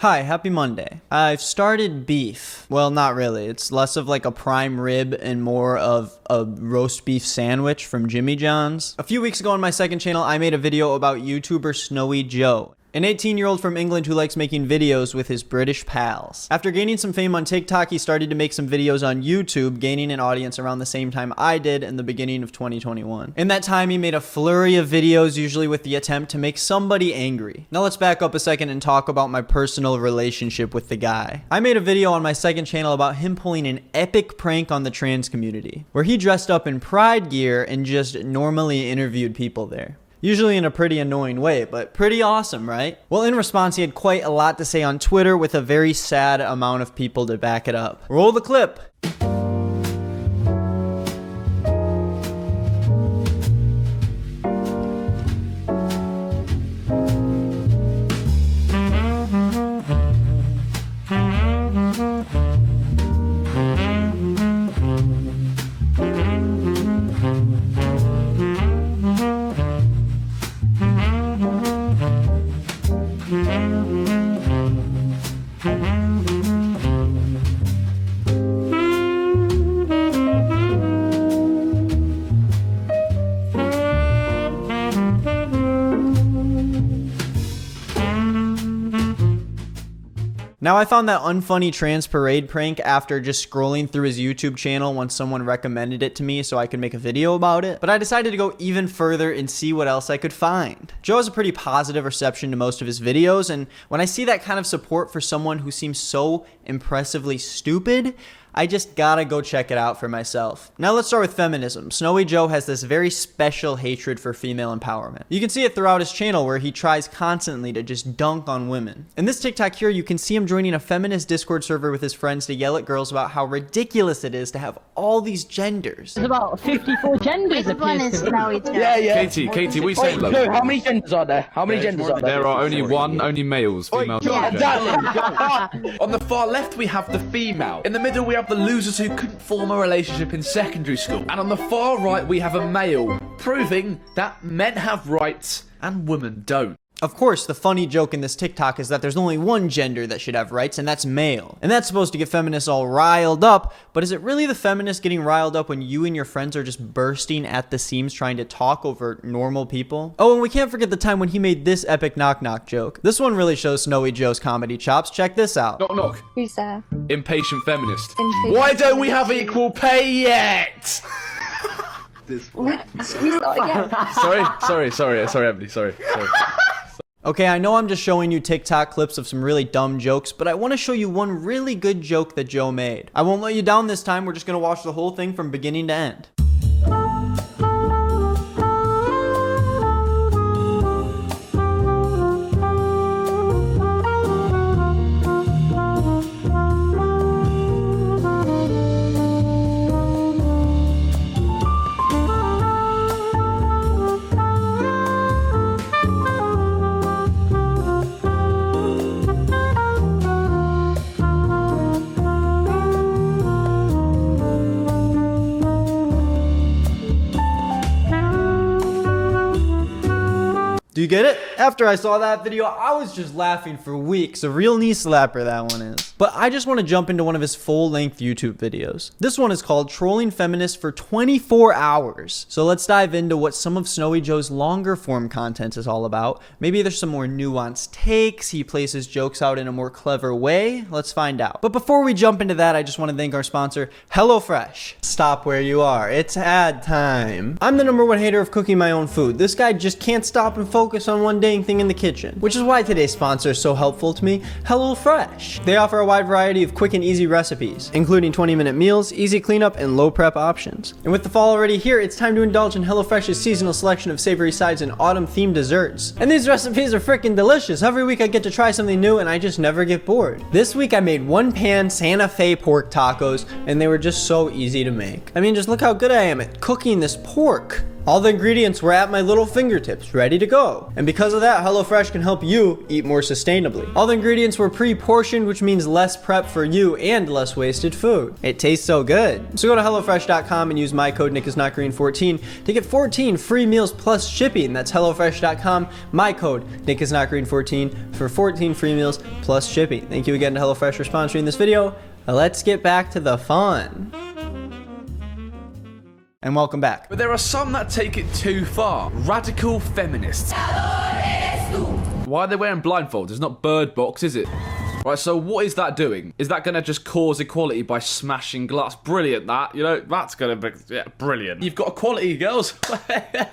Hi, happy Monday. I've started beef. Well, not really. It's less of like a prime rib and more of a roast beef sandwich from Jimmy John's. A few weeks ago on my second channel, I made a video about YouTuber Snowy Joe, an 18-year-old from England who likes making videos with his British pals. After gaining some fame on TikTok, he started to make some videos on YouTube, gaining an audience around the same time I did in the beginning of 2021. In that time, he made a flurry of videos, usually with the attempt to make somebody angry. Now let's back up a second and talk about my personal relationship with the guy. I made a video on my second channel about him pulling an epic prank on the trans community, where he dressed up in pride gear and just normally interviewed people there. Usually in a pretty annoying way, but pretty awesome, right? Well, in response, he had quite a lot to say on Twitter with a very sad amount of people to back it up. Roll the clip. Now, I found that unfunny trans parade prank after just scrolling through his YouTube channel once someone recommended it to me so I could make a video about it, but I decided to go even further and see what else I could find. Joe has a pretty positive reception to most of his videos, and when I see that kind of support for someone who seems so impressively stupid, I just gotta go check it out for myself. Now let's start with feminism. Snowy Joe has this very special hatred for female empowerment. You can see it throughout his channel where he tries constantly to just dunk on women. In this TikTok here, you can see him joining a feminist Discord server with his friends to yell at girls about how ridiculous it is to have all these genders. There's about 54 genders. Which one is Snowy Joe? Yeah. Katie, what are you saying, love? No, how many genders are there? There are only males. Females don't. Exactly. On the far left, we have the female. In the middle, we have the losers who couldn't form a relationship in secondary school. And on the far right, we have a male, proving that men have rights and women don't. Of course, the funny joke in this TikTok is that there's only one gender that should have rights, and that's male. And that's supposed to get feminists all riled up, but is it really the feminists getting riled up when you and your friends are just bursting at the seams trying to talk over normal people? Oh, and we can't forget the time when he made this epic knock-knock joke. This one really shows Snowy Joe's comedy chops. Check this out. Knock, knock. Who's there? Impatient feminist. Impatient Why don't we have equal pay yet? Restart again. Sorry, Emily, sorry. Okay, I know I'm just showing you TikTok clips of some really dumb jokes, but I want to show you one really good joke that Joe made. I won't let you down this time. We're just going to watch the whole thing from beginning to end. Do you get it? After I saw that video, I was just laughing for weeks. A real knee slapper, that one is. But I just want to jump into one of his full-length YouTube videos. This one is called Trolling Feminists for 24 Hours. So let's dive into what some of Snowy Joe's longer form content is all about. Maybe there's some more nuanced takes. He plays his jokes out in a more clever way. Let's find out. But before we jump into that, I just want to thank our sponsor, HelloFresh. Stop where you are. It's ad time. I'm the #1 hater of cooking my own food. This guy just can't stop and focus on one dang thing in the kitchen, which is why today's sponsor is so helpful to me, HelloFresh. They offer a wide variety of quick and easy recipes, including 20-minute meals, easy cleanup, and low prep options. And with the fall already here, it's time to indulge in HelloFresh's seasonal selection of savory sides and autumn-themed desserts. And these recipes are freaking delicious. Every week I get to try something new and I just never get bored. This week I made one-pan Santa Fe pork tacos, and they were just so easy to make. I mean, just look how good I am at cooking this pork. All the ingredients were at my little fingertips, ready to go. And because of that, HelloFresh can help you eat more sustainably. All the ingredients were pre-portioned, which means less prep for you and less wasted food. It tastes so good. So go to HelloFresh.com and use my code nickisnotgreen14 to get 14 free meals plus shipping. That's HelloFresh.com, my code nickisnotgreen14 for 14 free meals plus shipping. Thank you again to HelloFresh for sponsoring this video. Let's get back to the fun. And welcome back. But there are some that take it too far. Radical feminists. Why are they wearing blindfolds? It's not Bird Box, is it? Right, so what is that doing? Is that gonna just cause equality by smashing glass? Brilliant, that. You know, that's gonna be, yeah, brilliant. You've got equality, girls.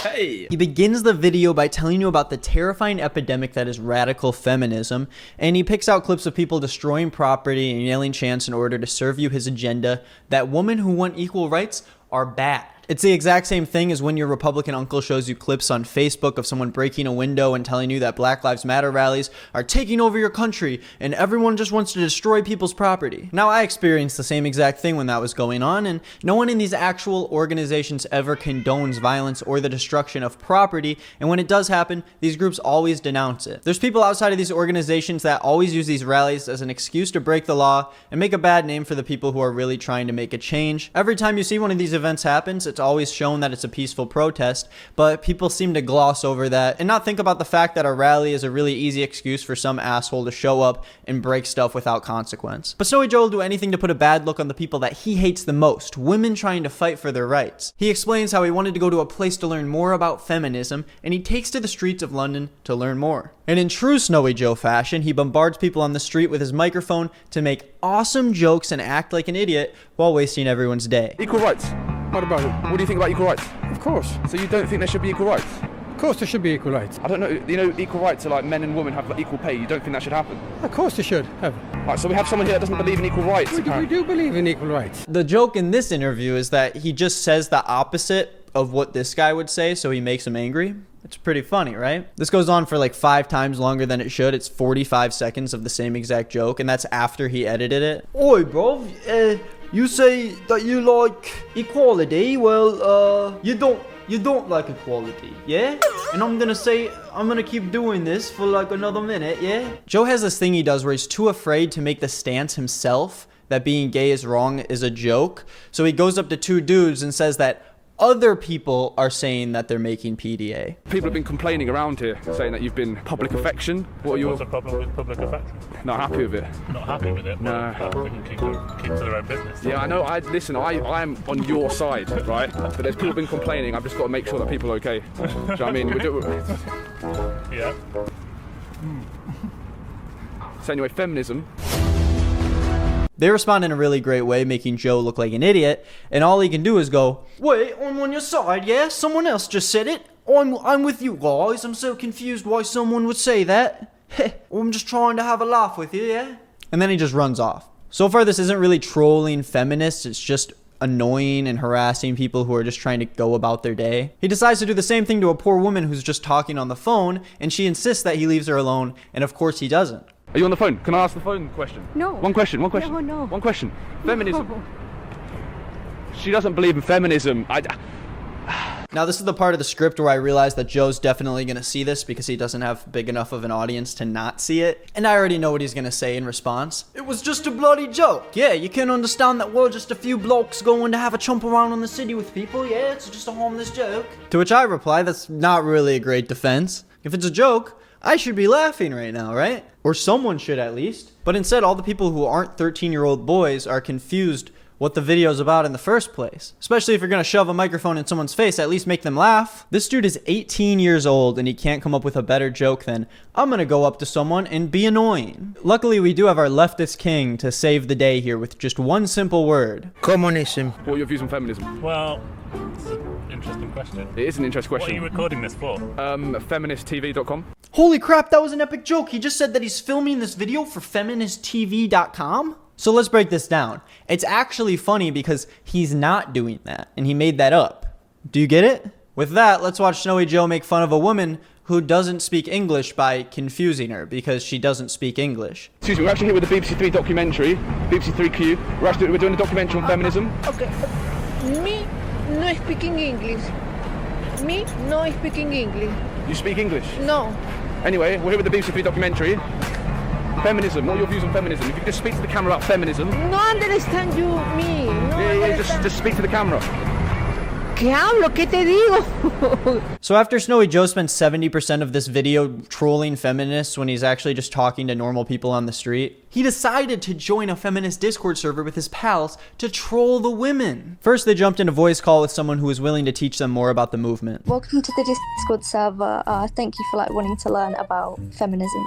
Hey. He begins the video by telling you about the terrifying epidemic that is radical feminism, and he picks out clips of people destroying property and nailing chance in order to serve you his agenda that women who want equal rights are bad. It's the exact same thing as when your Republican uncle shows you clips on Facebook of someone breaking a window and telling you that Black Lives Matter rallies are taking over your country and everyone just wants to destroy people's property. Now, I experienced the same exact thing when that was going on, and no one in these actual organizations ever condones violence or the destruction of property, and when it does happen, these groups always denounce it. There's people outside of these organizations that always use these rallies as an excuse to break the law and make a bad name for the people who are really trying to make a change. Every time you see one of these events happens, it's always shown that it's a peaceful protest, but people seem to gloss over that and not think about the fact that a rally is a really easy excuse for some asshole to show up and break stuff without consequence. But Snowy Joe will do anything to put a bad look on the people that he hates the most, women trying to fight for their rights. He explains how he wanted to go to a place to learn more about feminism, and he takes to the streets of London to learn more. And in true Snowy Joe fashion, he bombards people on the street with his microphone to make awesome jokes and act like an idiot while wasting everyone's day. Equal rights. What about it? What do you think about equal rights? Of course. So you don't think there should be equal rights? Of course there should be equal rights. I don't know, you know, equal rights are like men and women have like equal pay. You don't think that should happen? Of course there should have. Right, so we have someone here that doesn't believe in equal rights. We do believe in equal rights. The joke in this interview is that he just says the opposite of what this guy would say, so he makes him angry. It's pretty funny, right? This goes on for like 5 times longer than it should. It's 45 seconds of the same exact joke, and that's after he edited it. Oi, bro, you say that you like equality. Well, you don't like equality, yeah? And I'm gonna keep doing this for like another minute, yeah? Joe has this thing he does where he's too afraid to make the stance himself that being gay is wrong is a joke. So he goes up to 2 dudes and says that other people are saying that they're making PDA. People have been complaining around here, saying that you've been public affection. What are your... What's the problem with public affection? Not happy with it. Not happy with it? No. Well, we can keep to their own business. Yeah, I know. Listen, I'm on your side, right? But there's people been complaining. I've just got to make sure that people are okay. Do you know what I mean? Yeah. So anyway, feminism. They respond in a really great way, making Joe look like an idiot, and all he can do is go, wait, I'm on your side, yeah? Someone else just said it. I'm with you guys. I'm so confused why someone would say that. I'm just trying to have a laugh with you, yeah? And then he just runs off. So far, this isn't really trolling feminists. It's just annoying and harassing people who are just trying to go about their day. He decides to do the same thing to a poor woman who's just talking on the phone, and she insists that he leaves her alone, and of course he doesn't. Are you on the phone? Can I ask the phone question? No. One question. No. One question. Feminism. No. She doesn't believe in feminism. Now, this is the part of the script where I realize that Joe's definitely going to see this because he doesn't have big enough of an audience to not see it. And I already know what he's going to say in response. It was just a bloody joke. Yeah, you can understand that we're just a few blokes going to have a chump around in the city with people. Yeah, it's just a harmless joke. To which I reply, that's not really a great defense. If it's a joke, I should be laughing right now, right? Or someone should at least. But instead, all the people who aren't 13-year-old boys are confused what the video's about in the first place. Especially if you're gonna shove a microphone in someone's face, at least make them laugh. This dude is 18 years old and he can't come up with a better joke than, I'm gonna go up to someone and be annoying. Luckily, we do have our leftist king to save the day here with just one simple word. Communism. What are your views on feminism? Well, it's an interesting question. It is an interesting What are question. you recording this for? Feministtv.com. Holy crap, that was an epic joke. He just said that he's filming this video for feministtv.com? So let's break this down. It's actually funny because he's not doing that, and he made that up. Do you get it? With that, let's watch Snowy Joe make fun of a woman who doesn't speak English by confusing her because she doesn't speak English. Excuse me, we're actually here with the BBC 3 documentary, BBC 3Q. We're doing a documentary on feminism. Okay, me no speaking English. Me? No speaking English. You speak English? No. Anyway, we're here with the BBC3 documentary. Feminism. What are your views on feminism? If you could just speak to the camera about feminism. No understand you me. No Yeah, just speak to the camera. ¿Qué hablo? ¿Qué te digo? So after Snowy Joe spent 70% of this video trolling feminists when he's actually just talking to normal people on the street, he decided to join a feminist Discord server with his pals to troll the women. First, they jumped in a voice call with someone who was willing to teach them more about the movement. Welcome to the Discord server. Thank you for wanting to learn about feminism.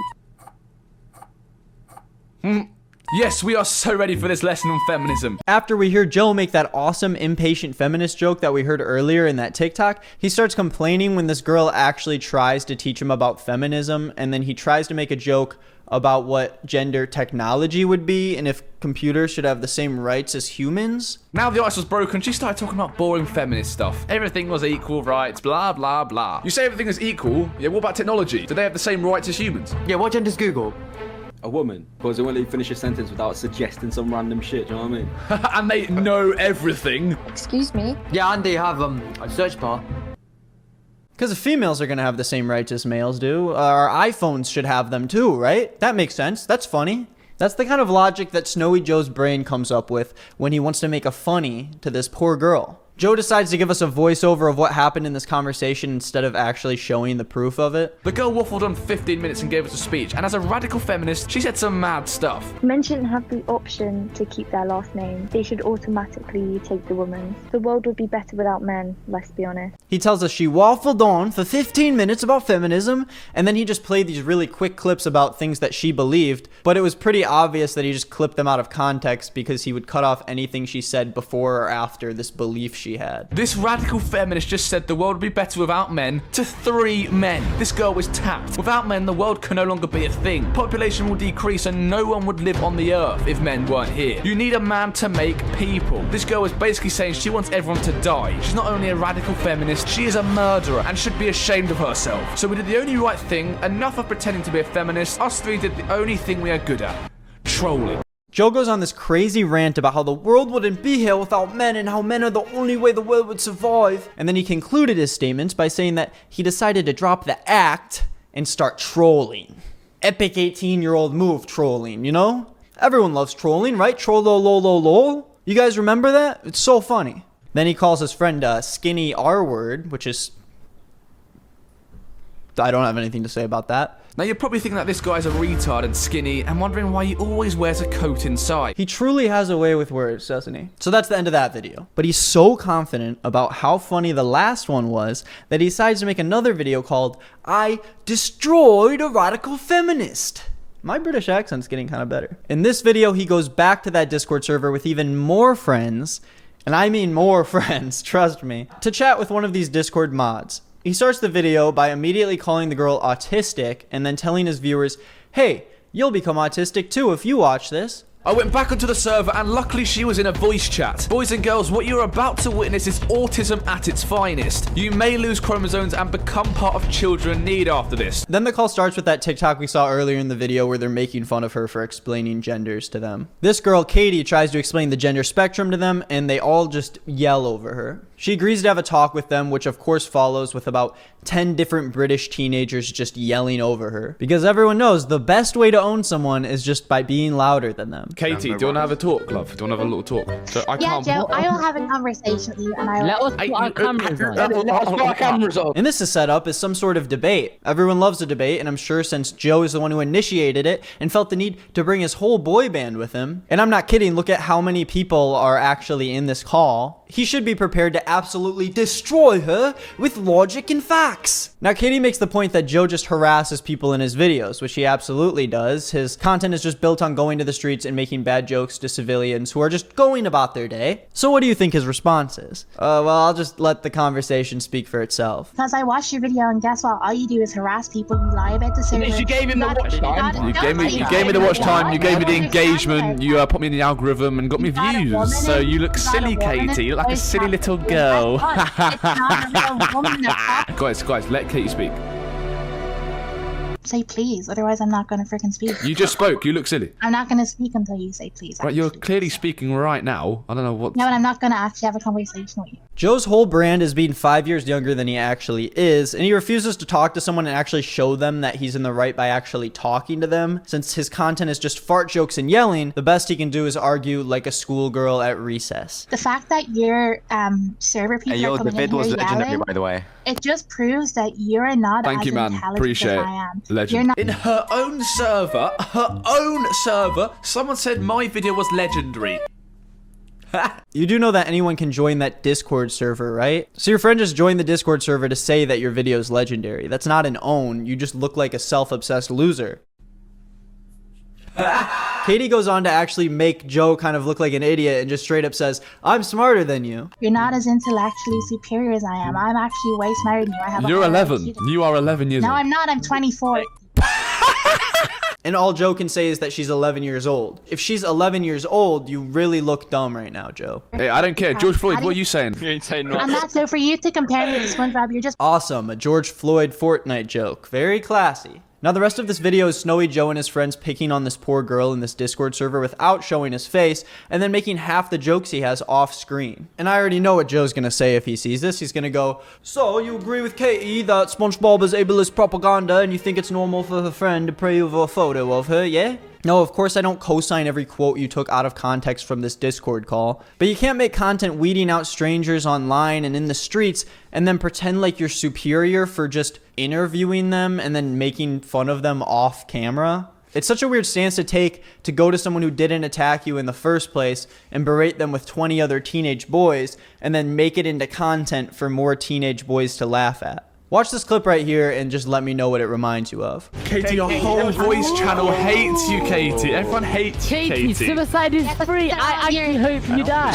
Yes, we are so ready for this lesson on feminism. After we hear Joe make that awesome impatient feminist joke that we heard earlier in that TikTok, he starts complaining when this girl actually tries to teach him about feminism, and then he tries to make a joke about what gender technology would be and if computers should have the same rights as humans. Now the ice was broken, she started talking about boring feminist stuff. Everything was equal rights, blah, blah, blah. You say everything is equal, yeah, what about technology? Do they have the same rights as humans? Yeah, what gender's Google? A woman, because they won't let you finish a sentence without suggesting some random shit, do you know what I mean? And they know everything. Excuse me? Yeah, and they have a search bar. Because if females are going to have the same rights as males do, our iPhones should have them too, right? That makes sense. That's funny. That's the kind of logic that Snowy Joe's brain comes up with when he wants to make a funny to this poor girl. Joe decides to give us a voiceover of what happened in this conversation instead of actually showing the proof of it. The girl waffled on 15 minutes and gave us a speech, and as a radical feminist, she said some mad stuff. Men shouldn't have the option to keep their last name. They should automatically take the woman's. The world would be better without men, let's be honest. He tells us she waffled on for 15 minutes about feminism, and then he just played these really quick clips about things that she believed, but it was pretty obvious that he just clipped them out of context because he would cut off anything she said before or after this belief she had. This radical feminist just said the world would be better without men to 3 men. This girl was tapped. Without men, the world can no longer be a thing. Population will decrease and no one would live on the earth if men weren't here. You need a man to make people. This girl was basically saying she wants everyone to die. She's not only a radical feminist, she is a murderer and should be ashamed of herself. So we did the only right thing. Enough of pretending to be a feminist. Us 3 did the only thing we are good at. Trolling. Joe goes on this crazy rant about how the world wouldn't be here without men and how men are the only way the world would survive. And then he concluded his statements by saying that he decided to drop the act and start trolling. Epic 18-year-old move, trolling, you know? Everyone loves trolling, right? Troll-lo-lo-lo-lol. You guys remember that? It's so funny. Then he calls his friend skinny R-word, which is... I don't have anything to say about that. Now you're probably thinking that this guy's a retard and skinny and wondering why he always wears a coat inside. He truly has a way with words, doesn't he? So that's the end of that video. But he's so confident about how funny the last one was that he decides to make another video called I Destroyed a Radical Feminist. My British accent's getting kind of better. In this video, he goes back to that Discord server with even more friends, and I mean more friends, trust me, to chat with one of these Discord mods. He starts the video by immediately calling the girl autistic and then telling his viewers, hey, you'll become autistic too if you watch this. I went back onto the server and luckily she was in a voice chat. Boys and girls, what you're about to witness is autism at its finest. You may lose chromosomes and become part of children in need after this. Then the call starts with that TikTok we saw earlier in the video where they're making fun of her for explaining genders to them. This girl, Katie, tries to explain the gender spectrum to them and they all just yell over her. She agrees to have a talk with them, which of course follows with about 10 different British teenagers just yelling over her. Because everyone knows the best way to own someone is just by being louder than them. Katie, do you want to have a talk, love? Do you want to have a little talk? So I Yeah, can't... Joe, I will have a conversation with you and I will... Let us put our cameras on. Let us put our cameras on. And this is set up as some sort of debate. Everyone loves a debate, and I'm sure since Joe is the one who initiated it and felt the need to bring his whole boy band with him, and I'm not kidding, look at how many people are actually in this call, he should be prepared to absolutely destroy her with logic and facts. Now, Katie makes the point that Joe just harasses people in his videos, which he absolutely does. His content is just built on going to the streets and making bad jokes to civilians who are just going about their day. So what do you think his response is? Well, I'll just let the conversation speak for itself. Because I watched your video and guess what? All you do is harass people, you lie about the server. You gave him the watch time. You gave me the watch time, you gave me the engagement, you put me in the algorithm and got me views. So you look silly, Katie. You look like a silly little girl. It's not a real woman. Guys, let Katie speak. say please. Otherwise, I'm not gonna freaking speak. You just spoke. You look silly. I'm not gonna speak until you say please. Right, you're clearly speaking right now. I don't know what. No, and I'm not gonna actually have a conversation with you. Joe's whole brand is being 5 years younger than he actually is, and he refuses to talk to someone and actually show them that he's in the right by actually talking to them. Since his content is just fart jokes and yelling, the best he can do is argue like a schoolgirl at recess. The fact that your server people are coming in here yelling, by the way. it just proves that you're not Thank as you, man. intelligent Appreciate as it. I am. Legend. You're not. In her own server, someone said my video was legendary. You do know that anyone can join that Discord server, right? So your friend just joined the Discord server to say that your video is legendary. That's not an own. You just look like a self-obsessed loser. Katie goes on to actually make Joe kind of look like an idiot and just straight up says, I'm smarter than you. You're not as intellectually superior as I am. I'm actually way smarter than you. I have. You're 11. You are 11 years No, old. I'm not. I'm 24. And all Joe can say is that she's 11 years old. If she's 11 years old, you really look dumb right now, Joe. Hey, I don't care. George Floyd, what are you saying? You ain't saying I'm no. not. So for you to compare me to SpongeBob, you're just. Awesome, a George Floyd Fortnite joke. Very classy. Now the rest of this video is Snowy Joe and his friends picking on this poor girl in this Discord server without showing his face, and then making half the jokes he has off screen. And I already know what Joe's gonna say if he sees this. He's gonna go, so you agree with Katie that SpongeBob is ableist propaganda and you think it's normal for her friend to pray over a photo of her, yeah? No, of course I don't co-sign every quote you took out of context from this Discord call, but you can't make content weeding out strangers online and in the streets and then pretend like you're superior for just interviewing them and then making fun of them off camera. It's such a weird stance to take to go to someone who didn't attack you in the first place and berate them with 20 other teenage boys and then make it into content for more teenage boys to laugh at. Watch this clip right here and just let me know what it reminds you of. Katie, your whole voice channel hates you, Katie. Everyone hates you, Katie, Katie. suicide is free. I actually hope you die.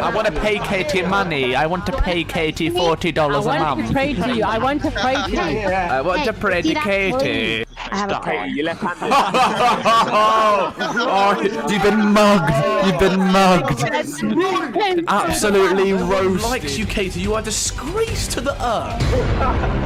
I want to pay Katie money. I want to pay Katie $40 a I want month. to pray to you. I want to pray to you. I want to pray to Katie. I have a plan. Oh, you've been mugged. You've been mugged. Absolutely roasted. Likes you, Katie. You are disgrace to the earth.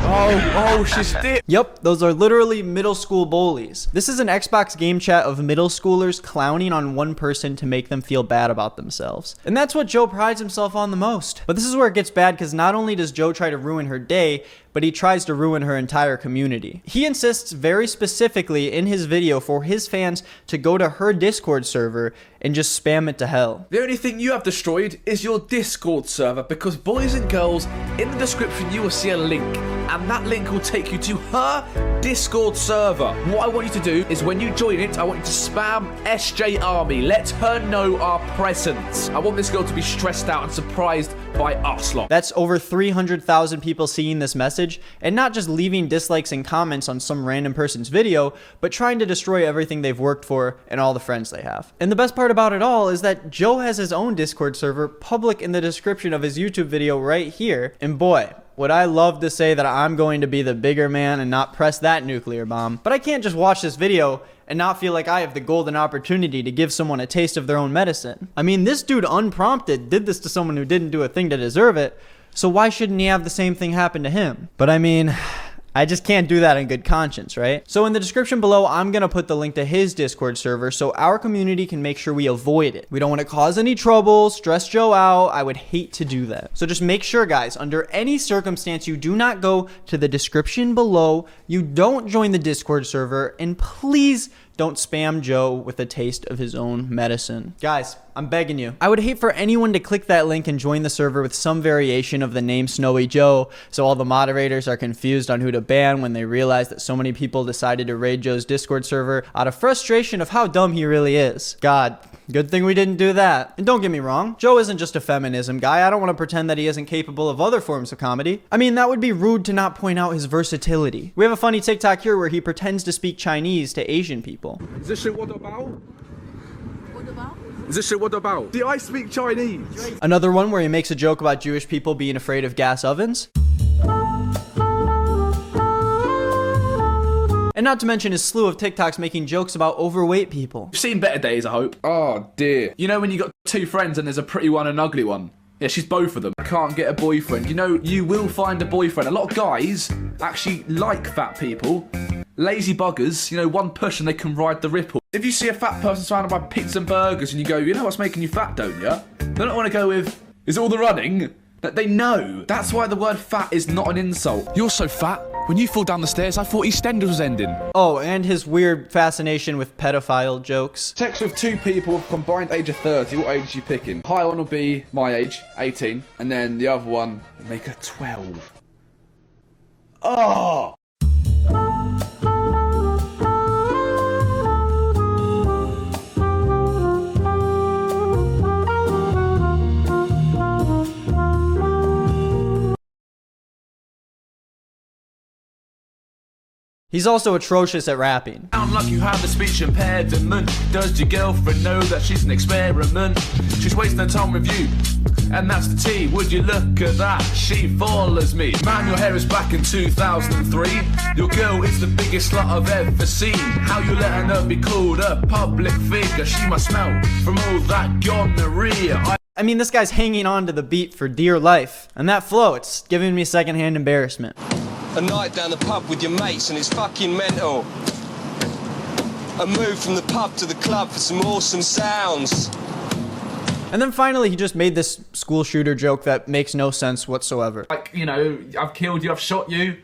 Oh, she's dead. Yep, those are literally middle school bullies. This is an Xbox game chat of middle schoolers clowning on one person to make them feel bad about themselves. And that's what Joe prides himself on the most. But this is where it gets bad because not only does Joe try to ruin her day, but he tries to ruin her entire community. He insists very specifically in his video for his fans to go to her Discord server and just spam it to hell. The only thing you have destroyed is your Discord server because, boys and girls, in the description you will see a link, and that link will take you to her Discord server. What I want you to do is when you join it, I want you to spam SJ Army. Let her know our presence. I want this girl to be stressed out and surprised by us lot. That's over 300,000 people seeing this message and not just leaving dislikes and comments on some random person's video, but trying to destroy everything they've worked for and all the friends they have. And the best part about it all is that Joe has his own Discord server public in the description of his YouTube video right here. And boy, would I love to say that I'm going to be the bigger man and not press that nuclear bomb. But I can't just watch this video and not feel like I have the golden opportunity to give someone a taste of their own medicine. I mean, this dude unprompted did this to someone who didn't do a thing to deserve it, so why shouldn't he have the same thing happen to him? But I mean, I just can't do that in good conscience, right? So in the description below, I'm gonna put the link to his Discord server so our community can make sure we avoid it. We don't want to cause any trouble, stress Joe out. I would hate to do that. So just make sure, guys, under any circumstance, you do not go to the description below, you don't join the Discord server, and please don't spam Joe with a taste of his own medicine. Guys, I'm begging you. I would hate for anyone to click that link and join the server with some variation of the name Snowy Joe, so all the moderators are confused on who to ban when they realize that so many people decided to raid Joe's Discord server out of frustration of how dumb he really is. God, good thing we didn't do that. And don't get me wrong, Joe isn't just a feminism guy. I don't want to pretend that he isn't capable of other forms of comedy. I mean, that would be rude to not point out his versatility. We have a funny TikTok here where he pretends to speak Chinese to Asian people. Is this shit what about? What about? Is this shit what about? Do I speak Chinese? Another one where he makes a joke about Jewish people being afraid of gas ovens. And not to mention his slew of TikToks making jokes about overweight people. You've seen better days, I hope. Oh dear. You know when you got two friends and there's a pretty one and an ugly one? Yeah, she's both of them. I can't get a boyfriend. You know, you will find a boyfriend. A lot of guys actually like fat people. Lazy buggers, you know, one push and they can ride the ripple. If you see a fat person surrounded by pizza and burgers and you go, you know what's making you fat, don't you? They don't want to go with, is it all the running? That they know. That's why the word fat is not an insult. You're so fat. When you fall down the stairs, I thought EastEnders was ending. Oh, and his weird fascination with pedophile jokes. Text with two people of combined age of 30. What age are you picking? High one will be my age, 18. And then the other one, make her 12. Oh! He's also atrocious at rapping. Sound like you have a speech impediment. Does your girlfriend know that she's an experiment? She's wasting her time with you, and that's the T. Would you look at that? She follows me. Man, your hair is back in 2003. Your girl is the biggest slut I've ever seen. How you letting her be called a public figure? She must smell from all that gonorrhea. I mean, this guy's hanging on to the beat for dear life. And that flow, it's giving me secondhand embarrassment. A night down the pub with your mates and it's fucking mental. A move from the pub to the club for some awesome sounds. And then finally, he just made this school shooter joke that makes no sense whatsoever. Like, you know, I've killed you, I've shot you,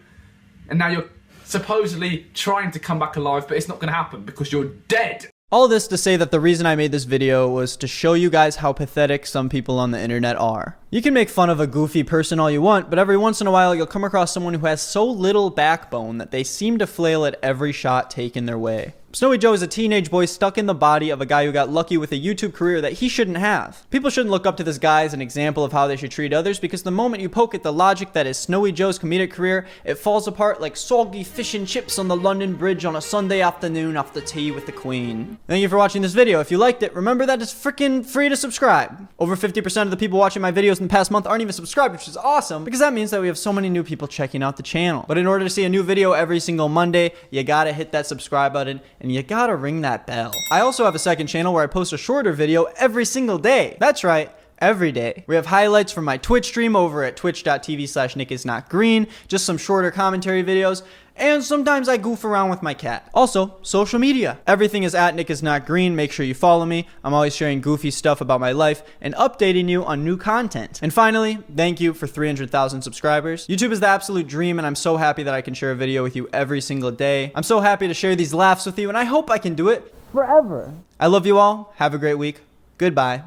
and now you're supposedly trying to come back alive, but it's not going to happen because you're dead. All this to say that the reason I made this video was to show you guys how pathetic some people on the internet are. You can make fun of a goofy person all you want, but every once in a while you'll come across someone who has so little backbone that they seem to flail at every shot taken their way. Snowy Joe is a teenage boy stuck in the body of a guy who got lucky with a YouTube career that he shouldn't have. People shouldn't look up to this guy as an example of how they should treat others, because the moment you poke at the logic that is Snowy Joe's comedic career, it falls apart like soggy fish and chips on the London Bridge on a Sunday afternoon off the tea with the Queen. Thank you for watching this video. If you liked it, remember that it's freaking free to subscribe. Over 50% of the people watching my videos in the past month aren't even subscribed, which is awesome, because that means that we have so many new people checking out the channel. But in order to see a new video every single Monday, you gotta hit that subscribe button, and you gotta ring that bell. I also have a second channel where I post a shorter video every single day. That's right, every day. We have highlights from my Twitch stream over at twitch.tv/nickisnotgreen, just some shorter commentary videos, and sometimes I goof around with my cat. Also, social media. Everything is at nickisnotgreen. Make sure you follow me. I'm always sharing goofy stuff about my life and updating you on new content. And finally, thank you for 300,000 subscribers. YouTube is the absolute dream, and I'm so happy that I can share a video with you every single day. I'm so happy to share these laughs with you, and I hope I can do it forever. I love you all. Have a great week. Goodbye.